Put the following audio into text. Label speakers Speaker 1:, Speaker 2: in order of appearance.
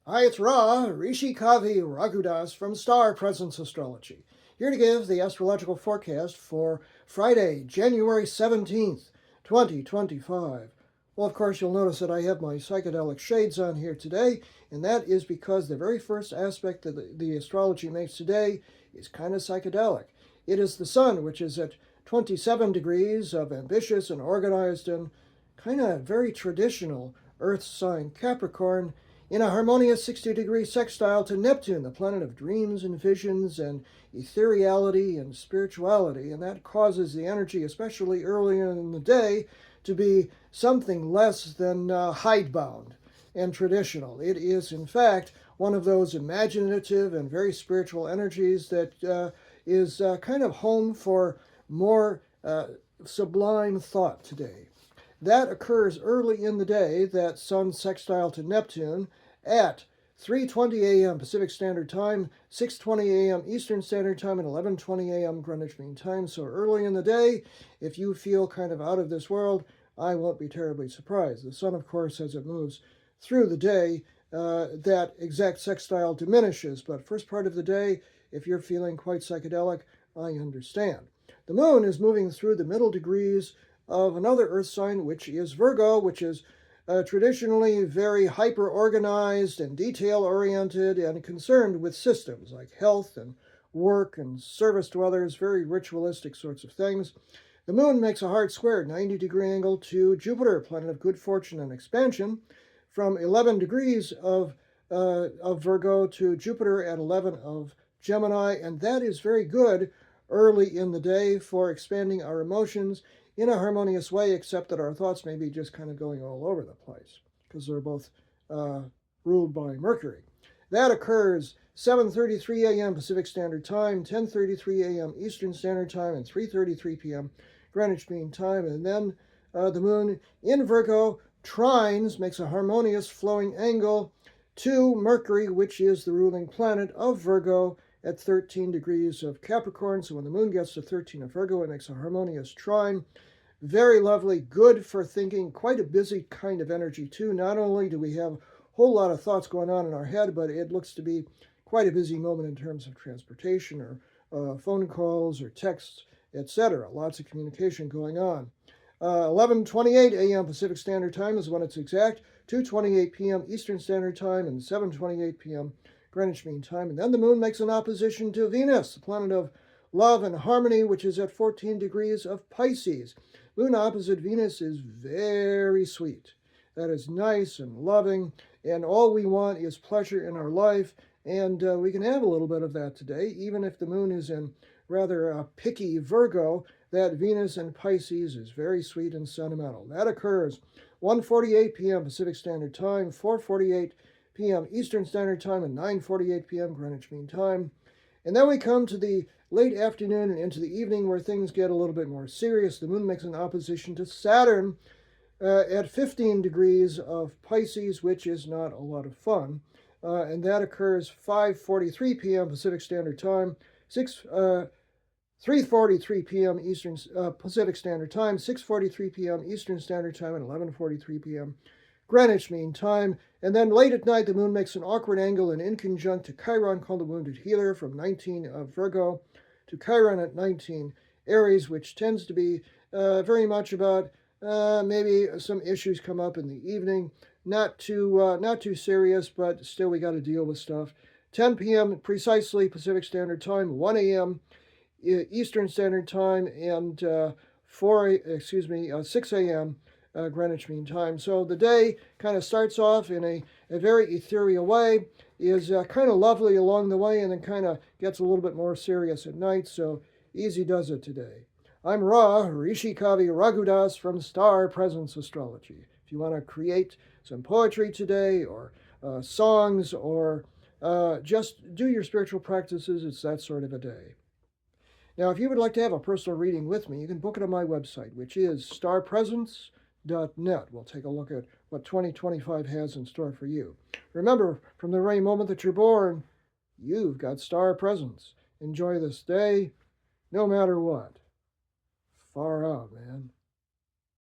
Speaker 1: Hi, it's Ra, Rishi Kavi Raghudas from Star Presence Astrology, here to give the astrological forecast for Friday, January 17th, 2025. Well, of course, you'll notice that I have my psychedelic shades on here today, and that is because the very first aspect that the astrology makes today is kind of psychedelic. It is the sun, which is at 27 degrees of ambitious and organized and kind of very traditional Earth sign Capricorn, in a harmonious 60-degree sextile to Neptune, the planet of dreams and visions and ethereality and spirituality. And that causes the energy, especially earlier in the day, to be something less than hidebound and traditional. It is, in fact, one of those imaginative and very spiritual energies that is kind of home for more sublime thought today. That occurs early in the day, that Sun sextile to Neptune, at 3:20 a.m. Pacific Standard Time, 6:20 a.m. Eastern Standard Time, and 11:20 a.m. Greenwich Mean Time. So early in the day, if you feel kind of out of this world, I won't be terribly surprised. The sun, of course, as it moves through the day, that exact sextile diminishes. But first part of the day, if you're feeling quite psychedelic, I understand. The moon is moving through the middle degrees of another earth sign, which is Virgo, which is traditionally very hyper organized and detail oriented and concerned with systems like health and work and service to others, very ritualistic sorts of things. The moon makes a hard square 90-degree angle to Jupiter, planet of good fortune and expansion, from 11 degrees of Virgo to Jupiter at 11 of Gemini, and that is very good early in the day for expanding our emotions in a harmonious way, except that our thoughts may be just kind of going all over the place because they're both ruled by Mercury. That occurs 7:33 a.m. Pacific Standard Time, 10:33 a.m. Eastern Standard Time, and 3:33 p.m. Greenwich Mean Time. And then the moon in Virgo trines, makes a harmonious flowing angle to Mercury, which is the ruling planet of Virgo, at 13 degrees of Capricorn. So when the moon gets to 13 of Virgo, it makes a harmonious trine. Very lovely, good for thinking, quite a busy kind of energy too. Not only do we have a whole lot of thoughts going on in our head, but it looks to be quite a busy moment in terms of transportation or phone calls or texts, etc. Lots of communication going on. 11:28 a.m. Pacific Standard Time is when it's exact, 2:28 p.m. Eastern Standard Time, and 7:28 p.m. Greenwich Mean Time. And then the moon makes an opposition to Venus, the planet of love and harmony, which is at 14 degrees of Pisces. Moon opposite Venus is very sweet. That is nice and loving, and all we want is pleasure in our life, and we can have a little bit of that today, even if the moon is in rather picky Virgo. That Venus in Pisces is very sweet and sentimental. That occurs 1:48 p.m. Pacific Standard Time, 4:48 p.m. Eastern Standard Time, and 9:48 p.m. Greenwich Mean Time. And then we come to the late afternoon and into the evening where things get a little bit more serious. The moon makes an opposition to Saturn at 15 degrees of Pisces, which is not a lot of fun. And that occurs 5:43 p.m. Pacific Standard Time, 3:43 p.m. Eastern Pacific Standard Time, 6:43 p.m. Eastern Standard Time, and 11:43 p.m. Greenwich Mean Time. And then late at night, the moon makes an awkward angle and inconjunct to Chiron, called the wounded healer, from 19 of Virgo to Chiron at 19 Aries, which tends to be very much about maybe some issues come up in the evening. Not too serious, but still we got to deal with stuff. 10 p.m. precisely Pacific Standard Time, 1 a.m. Eastern Standard Time, and 6 a.m. Greenwich Mean Time. So the day kind of starts off in a very ethereal way, is kind of lovely along the way, and then kind of gets a little bit more serious at night. So easy does it today. I'm Ra, Rishi Kavi Raghudas from Star Presence Astrology. If you want to create some poetry today, or songs, or just do your spiritual practices, it's that sort of a day. Now, if you would like to have a personal reading with me, you can book it on my website, which is starpresence.net. We'll take a look at what 2025 has in store for you. Remember, from the very moment that you're born, you've got star presence. Enjoy this day, no matter what. Far out, man.